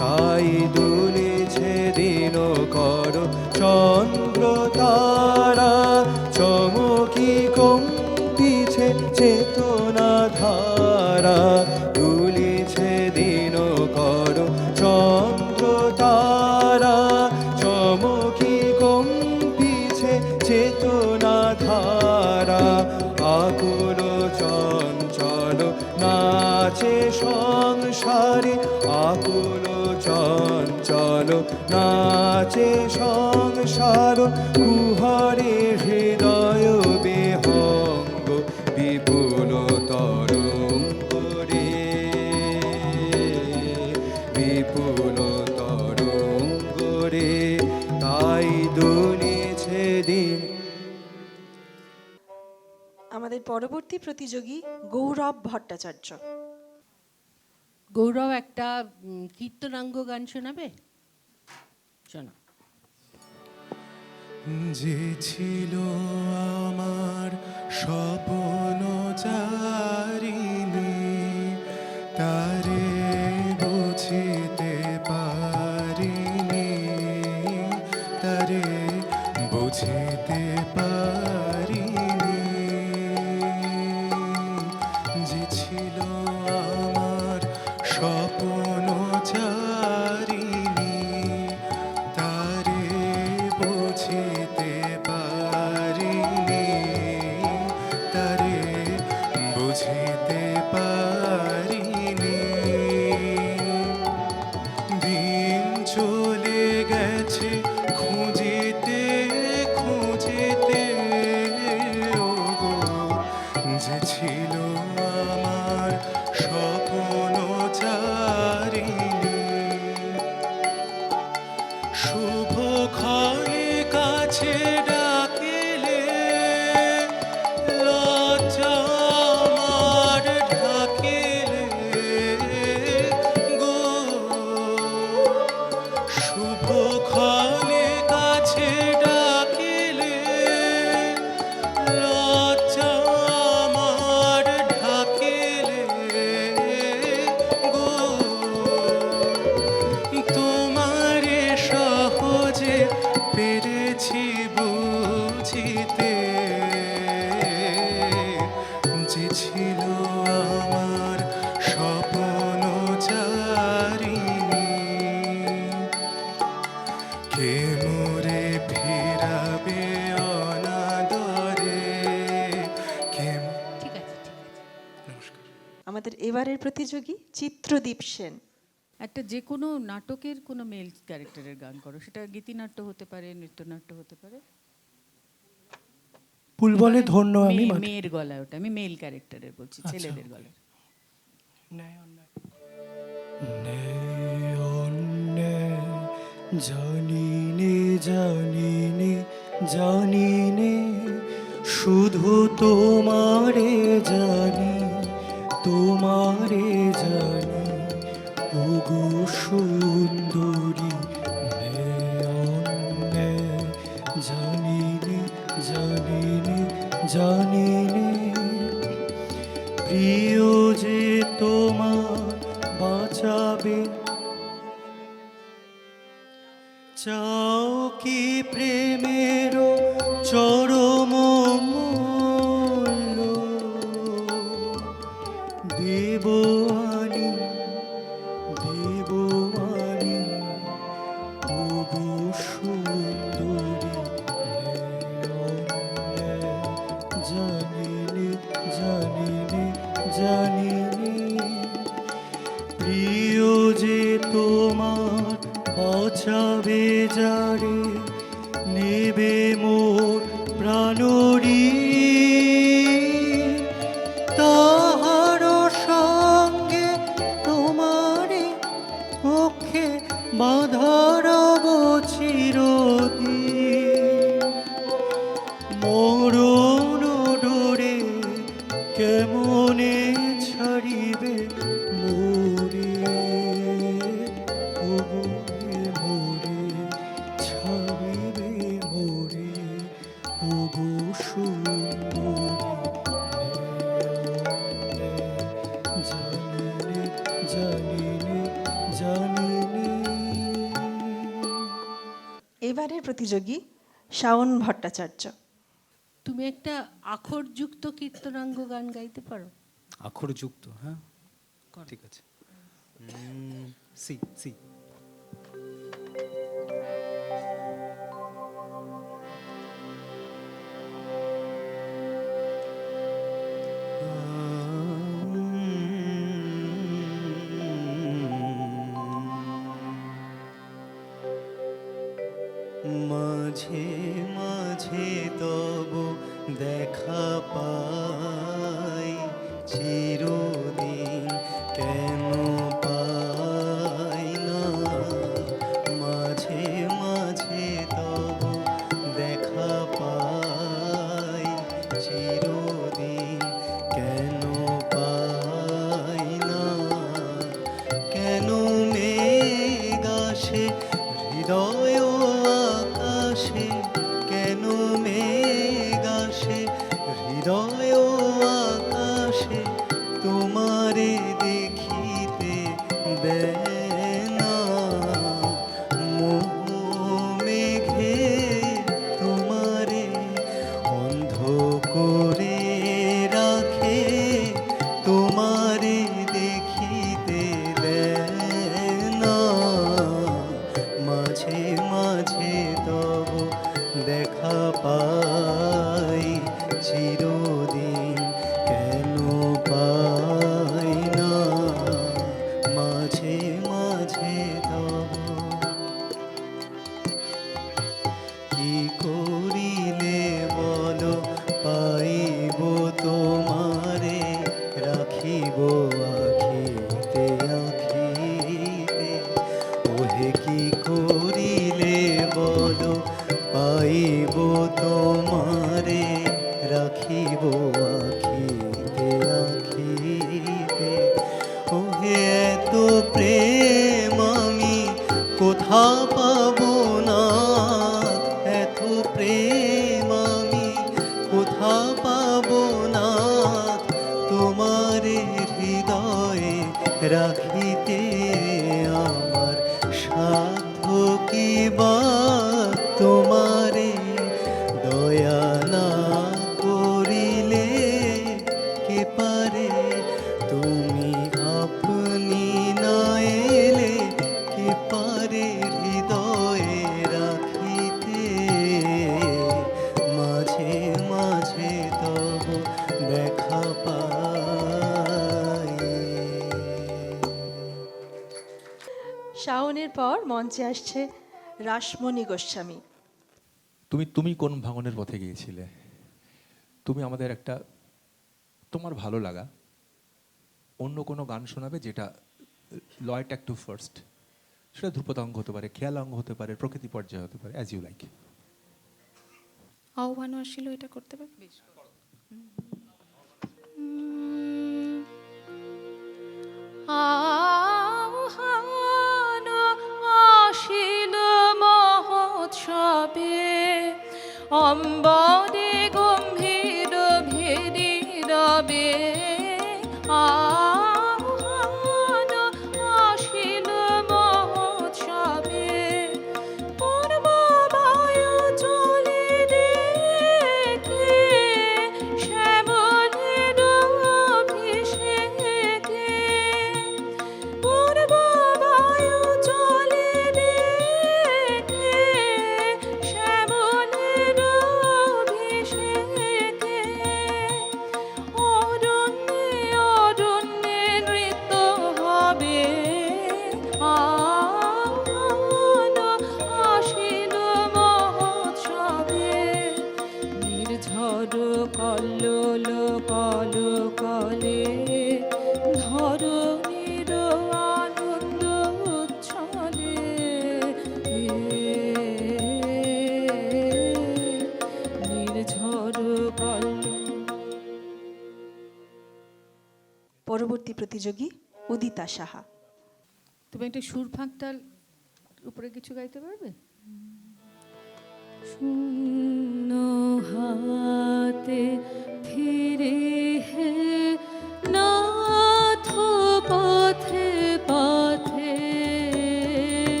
Speaker 3: তাই দুলেছে দিন কর চন্দ্র তারা, চমকি কম্পিছে চেতনা ধারা, দুলিছে দিন কর চন্দ্র তারা, চমকি কম্পিছে চেতনা ধারা। আকুল চঞ্চল নাচে সংসারে, আকুল চঞ্চল নাচে সংসার, কুহরে হৃদয় বিহঙ্গ বিপুল তরঙ্গ রে, বিপুল তরঙ্গ রে। তাই দুলিছে দিন।
Speaker 1: আমাদের পরবর্তী প্রতিযোগী গৌরব ভট্টাচার্য।
Speaker 6: গৌরব একটা কীর্তনাঙ্গ গান শোনাবে? শোনা।
Speaker 3: যে ছিল আমার স্বপ্ন চারিণী, তারে বুঝিতে পারিনি, তারে বুঝিতে পারিনি। যে ছিল আমার স্বপ্ন চারিণী, তারে বুঝিতে পারিনি, তারে বুঝিতে পারিনি। দিন চলে গেছে খুঁজিতে খুঁজিতে, ওগো যে ছিল আমার স্বপ্ন চারিণী। শুভ ক্ষণে কাছে ডাকিলে, লজ্জা আমার ঢাকিলে গো। শুভ ক্ষণে কাছে ডাকিলে, লজ্জা আমার ঢাকিলে
Speaker 4: যে ছিল আমার স্বপ্ন চারিণী, কে মোরে ফেরাবে অনাদরে, কে
Speaker 6: ঠিক আছে, ঠিক আছে।
Speaker 4: নমস্কার।
Speaker 1: আমাদের এবারের প্রতিযোগী চিত্রদীপ সেন।
Speaker 2: একটা যে কোনো নাটকের কোনো মেল ক্যারেক্টারের গান করো, সেটা গীতিনাট্য হতে পারে, নৃত্যনাট্য হতে পারে।
Speaker 8: ফুল বলে ধন্য আমি মাকে।
Speaker 2: মেয়ের গলায়, ওটা আমি মেল ক্যারেক্টারের বলছি,
Speaker 8: আচ্ছা।
Speaker 2: ছেলেদের গলায়।
Speaker 8: ন্যায় অন্যায় জানি নে জানি নে জানি নে, শুধু তোমারে জানি তোমারে জানি, ওগো সুন্দরী ন্যায় অন্যায় জানি নে জানি নে জানি নে, প্রিয় যে তোমার বাঁচাবে, চাও কি প্রেমের চরম মূল্য, দেব আনি দেব আনি, ওগো সুন্দরী জানি নে জানি নে জানি নে, প্রিয় যে তোমার বাঁচাবে যারে, নেবে মোর প্রাণরি, তাহার সঙ্গে তোমারে পক্ষে বাঁধার চিরদিন, মরণ ডোরে কেমনে ছাড়িবে মোরে, ওগো মোরে ছাড়িবে মোরে, ওগো সুন্দরী জানি নে জানি নে জানি নে।
Speaker 1: এবারের প্রতিযোগী শাওন ভট্টাচার্য।
Speaker 6: তুমি একটা আখরযুক্ত কীর্তনাঙ্গ গান গাইতে পারো?
Speaker 4: আখরযুক্ত, হ্যাঁ ঠিক আছে। C C.
Speaker 8: মাঝে মাঝে তব দেখা পাই, চিরদিন কেন পাই না, মাঝে মাঝে তব দেখা পাই, চিরদিন কেন পাই না, কেন মেঘ আসে হৃদয় আকাশে, কেন মেঘ আসে হৃদয় আকাশে, তোমারে দেখিতে দেয় না, মোহ মেঘে তোমারে অন্ধ করে রাখে, তোমারে দেখিতে দেয় না, মাঝে মাঝে তব দেখা পাই, চিরদিন কেন পাই না, মাঝে মাঝে তব কি করিলে বলো পাইব তোমারে, রাখিব আখিতে আখিতে, ওহে কি করিলে বলো পাইব তোমারে, রাখিব আখিতে আখিতে, ওহে এত প্রেম আমি কোথা পাবো না, এত প্রেম আমি কোথা পাবো না, তোমারে হৃদয়ে রাখিতে আমার সাধ্য কি বা, তোমারে দয়া না করিলে কে পারে, তুমি আপনি না এলে কে পারে হৃদয়ে রাখিতে, মাঝে মাঝে তব দেখা পাই।
Speaker 1: শাওনের পর মঞ্চে আসছে রাসমণি গোস্বামী।
Speaker 5: তুমি কোন ভাঙনের পথে গিয়েছিলে? তুমি আমাদের একটা তোমার ভালো লাগা অন্য কোনো গান শোনাবে যেটা লয়টা একটু ফার্স্ট, সেটা ধ্রুপদাঙ্গ হতে পারে, খেয়ালাঙ্গ হতে পারে, প্রকৃতি পর্যায়ে হতে পারে, অ্যাজ ইউ লাইক।
Speaker 9: আহ্বান আসিল, এটা করতে পারবে? আহ্বান আসিল মহোৎসবে, অম্বরে গম্ভীর ভেরি রবে। আহ্বান আসিল মহোৎসবে, পূর্ব বায়ু চলে দেখে, শ্যামলের অভিষেকে। পূর্ব বায়ু চলে দেখে, শ্যামলের অভিষেকে। অরণ্যে অরণ্যে নৃত্য হবে, আহ্বান আসিল মহোৎসবে। নির্ঝর কল্লোল কল কলে, ধরণীর আনন্দ উচ্ছলে। নির্ঝর কল্লোল।
Speaker 1: পরবর্তী প্রতিযোগী উদিতা সাহা।
Speaker 2: তুমি একটা সুর ফাঁকতাল উপরে কিছু গাইতে পারবে?
Speaker 9: শূন্য হাতে ফিরে হে নাথ পথে পথে,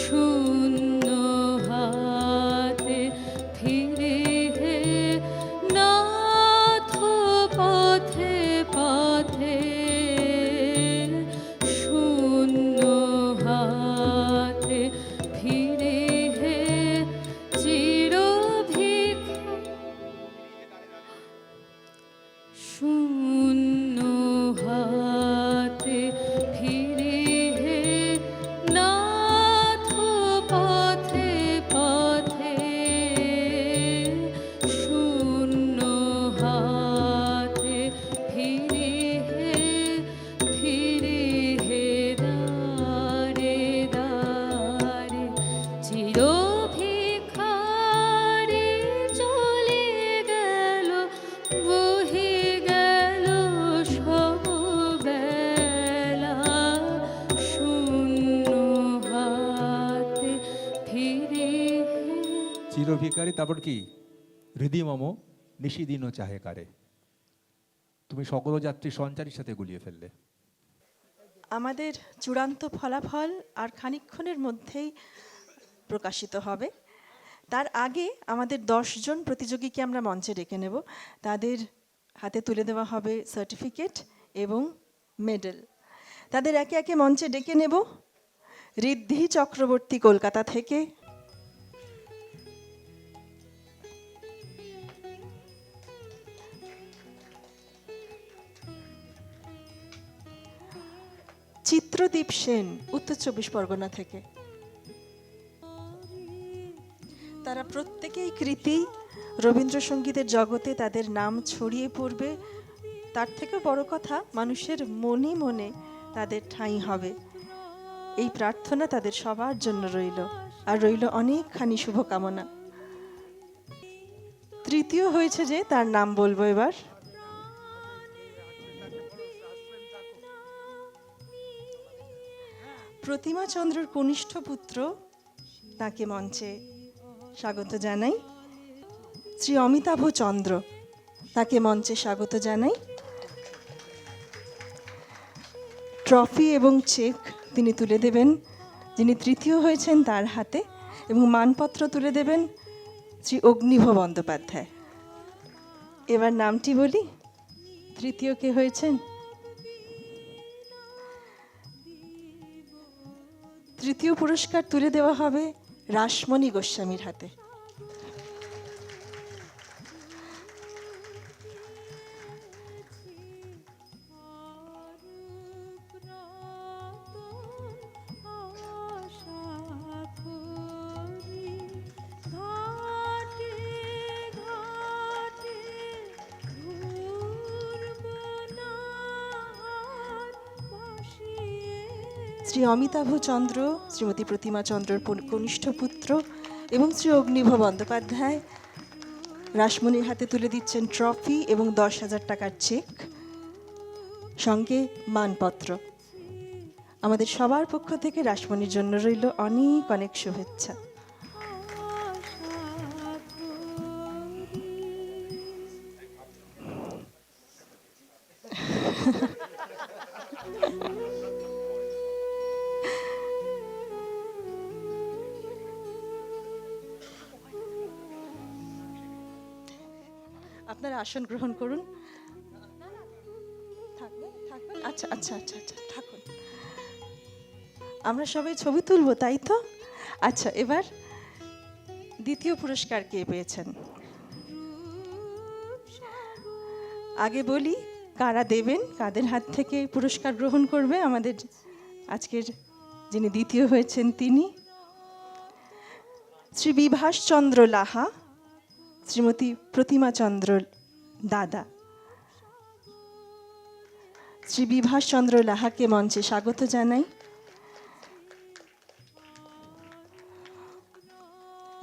Speaker 9: শূন্য হাতে ফিরে হে নাথ পথে পথে, শূন্য হাতে ফিরে হে চিরভিখ। শূন্য হাতে ফিরে হে নাথ পথে পথে, শূন্য হাতে ফিরে হে দারে দারে। চিরভিখারি চলে গেল, বহে গেল সব বেলা, শূন্য হাতে ফিরে হে।
Speaker 5: চিরভিকারী, তারপর কি? হৃদি মম নিশিদিন চাহে কারে। তুমি সকল যাত্রী সঞ্চারীর সাথে গুলিয়ে ফেললে।
Speaker 1: আমাদের চূড়ান্ত ফলাফল আর খানিকক্ষণের মধ্যেই প্রকাশিত হবে। তার আগে আমাদের 10 জন প্রতিযোগীকে আমরা মঞ্চে ডেকে নেব। তাদের হাতে তুলে দেওয়া হবে সার্টিফিকেট এবং মেডেল। তাদের একে একে মঞ্চে ডেকে নেব। ঋদ্ধি চক্রবর্তী কলকাতা থেকে, চিত্রদীপ সেন উত্তর 24 পরগনা থেকে। তারা প্রত্যেকেই কৃতি, রবীন্দ্রসঙ্গীতের জগতে তাদের নাম ছড়িয়ে পড়বে। তার থেকে বড় কথা, মানুষের মনে মনে তাদের ঠাঁই হবে। এই প্রার্থনা তাদের সবার জন্য রইল, আর রইল অনেকখানি শুভকামনা। তৃতীয় হয়েছে যে, তার নাম বলবো এবার। প্রতিমা চন্দ্রর কনিষ্ঠ পুত্র, তাকে মঞ্চে স্বাগত জানাই। শ্রী অমিতাভ চন্দ্র, তাকে মঞ্চে স্বাগত জানাই। ট্রফি এবং চেক তিনি তুলে দেবেন যিনি তৃতীয় হয়েছেন তার হাতে, এবং মানপত্র তুলে দেবেন শ্রী অগ্নিভ বন্দ্যোপাধ্যায়। এবার নামটি বলি। তৃতীয় কে হয়েছেন? তৃতীয় পুরস্কার তুলে দেওয়া হবে রাসমণি গোস্বামীর হাতে। শ্রী অমিতাভ চন্দ্র, শ্রীমতী প্রতিমা চন্দ্রর কনিষ্ঠ পুত্র এবং শ্রী অগ্নিভ বন্দ্যোপাধ্যায় রাসমণির হাতে তুলে দিচ্ছেন ট্রফি এবং 10,000 টাকার চেক, সঙ্গে মানপত্র। আমাদের সবার পক্ষ থেকে রাসমণির জন্য রইল অনেক অনেক শুভেচ্ছা। আপনারা আসন গ্রহণ করুন। থাকবেন? আচ্ছা আচ্ছা আচ্ছা আচ্ছা, থাকুন। আমরা সবাই ছবি তুলবো, তাই তো? আচ্ছা, এবার দ্বিতীয় পুরস্কার কে পেয়েছেন? আগে বলি কারা দেবেন, কাদের হাত থেকে পুরস্কার গ্রহণ করবে। আমাদের আজকের যিনি দ্বিতীয় হয়েছেন তিনি শ্রী বিভাস চন্দ্র লাহা, শ্রীমতী প্রতিমা চন্দ্র দাদা। শ্রী বিভাস চন্দ্র লাহাকে মঞ্চে স্বাগত জানাই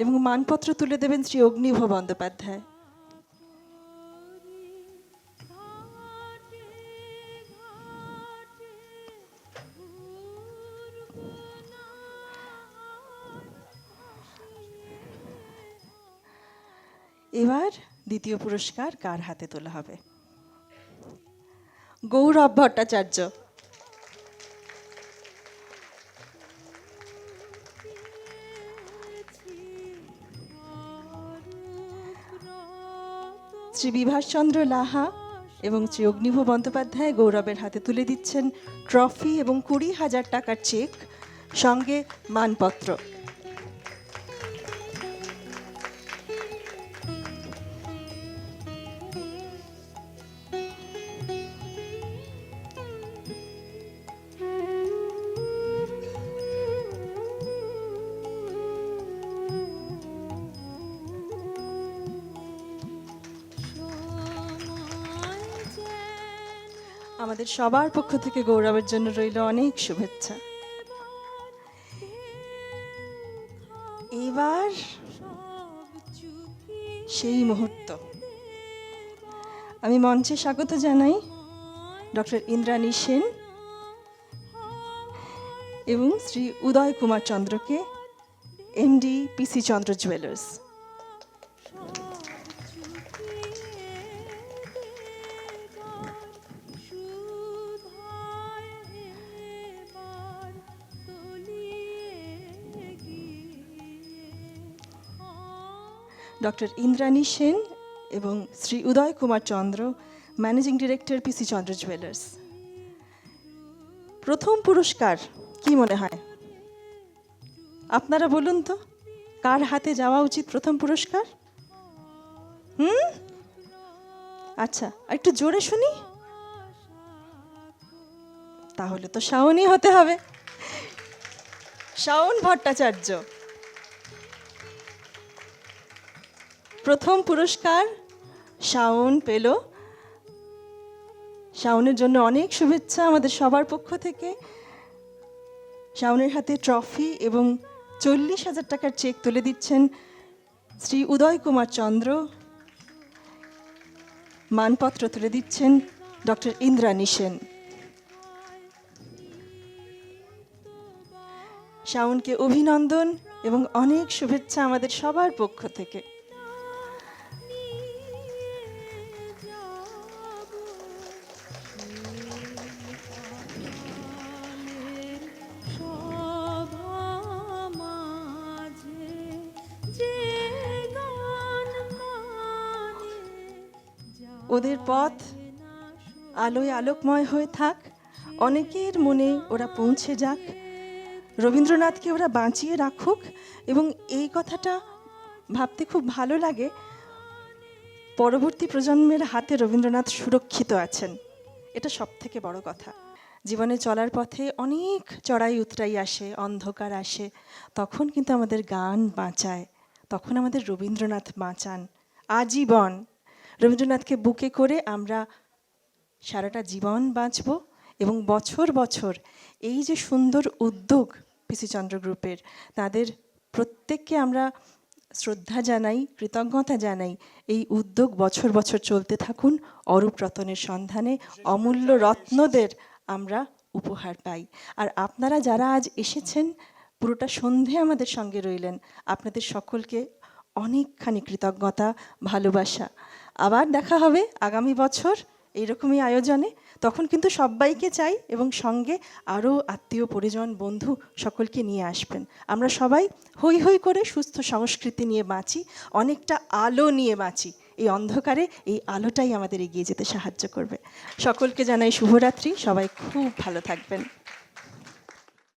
Speaker 1: এবং মানপত্র তুলে দেবেন শ্রী অগ্নিভ বন্দ্যোপাধ্যায়। এবার দ্বিতীয় পুরস্কার কার হাতে তোলা হবে? গৌরব ভট্টাচার্য। শ্রী বিভাসচন্দ্র লাহা এবং শ্রী অগ্নিভ বন্দ্যোপাধ্যায় গৌরবের হাতে তুলে দিচ্ছেন ট্রফি এবং 20,000 টাকার চেক, সঙ্গে মানপত্র। আমাদের সবার পক্ষ থেকে গৌরবের জন্য রইল অনেক শুভেচ্ছা। এবার সেই মুহূর্ত। আমি মঞ্চে স্বাগত জানাই ডক্টর ইন্দ্রাণী সেন এবং শ্রী উদয় কুমার চন্দ্রকে, এমডি পিসি চন্দ্র জুয়েলার্স। ডক্টর ইন্দ্রাণী সেন এবং শ্রী উদয় কুমার চন্দ্র, ম্যানেজিং ডিরেক্টর পিসি চন্দ্র জুয়েলার্স। প্রথম পুরস্কার কি মনে হয়? আপনারা বলুন তো, কার হাতে যাওয়া উচিত প্রথম পুরস্কার? আচ্ছা, একটু জোরে শুনি। তাহলে তো শাওনই হতে হবে, শাওন ভট্টাচার্য। প্রথম পুরস্কার শাওন পেল। শাওনের জন্য অনেক শুভেচ্ছা আমাদের সবার পক্ষ থেকে। শাওনের হাতে ট্রফি এবং 40,000 টাকার চেক তুলে দিচ্ছেন শ্রী উদয় কুমার চন্দ্র। মানপত্র তুলে দিচ্ছেন ডক্টর ইন্দ্রাণী সেন। শাওনকে অভিনন্দন এবং অনেক শুভেচ্ছা আমাদের সবার পক্ষ থেকে। ওদের পথ আলোয় আলোকময় হয়ে থাক, অনেকের মনে ওরা পৌঁছে যাক, রবীন্দ্রনাথকে ওরা বাঁচিয়ে রাখুক। এবং এই কথাটা ভাবতে খুব ভালো লাগে, পরবর্তী প্রজন্মের হাতে রবীন্দ্রনাথ সুরক্ষিত আছেন, এটা সবথেকে বড় কথা। জীবনে চলার পথে অনেক চড়াই উতরাই আসে, অন্ধকার আসে, তখন কিন্তু আমাদের গান বাঁচায়, তখন আমাদের রবীন্দ্রনাথ বাঁচান আজীবন। রবীন্দ্রনাথকে বুকে করে আমরা সারাটা জীবন বাঁচব। এবং বছর বছর এই যে সুন্দর উদ্যোগ পিসি চন্দ্র গ্রুপের, তাদের প্রত্যেককে আমরা শ্রদ্ধা জানাই, কৃতজ্ঞতা জানাই। এই উদ্যোগ বছর বছর চলতে থাকুন, অরূপ রতনের সন্ধানে অমূল্য রত্নদের আমরা উপহার পাই। আর আপনারা যারা আজ এসেছেন, পুরোটা সন্ধে আমাদের সঙ্গে রইলেন, আপনাদের সকলকে অনেকখানি কৃতজ্ঞতা, ভালোবাসা। আবার দেখা হবে আগামী বছর এইরকমই আয়োজনে, তখন কিন্তু সবাইকে চাই এবং সঙ্গে আরও আত্মীয় পরিজন বন্ধু সকলকে নিয়ে আসবেন। আমরা সবাই হৈ হৈ করে সুস্থ সংস্কৃতি নিয়ে বাঁচি, অনেকটা আলো নিয়ে বাঁচি। এই অন্ধকারে এই আলোটাই আমাদের এগিয়ে যেতে সাহায্য করবে। সকলকে জানাই শুভরাত্রি, সবাই খুব ভালো থাকবেন।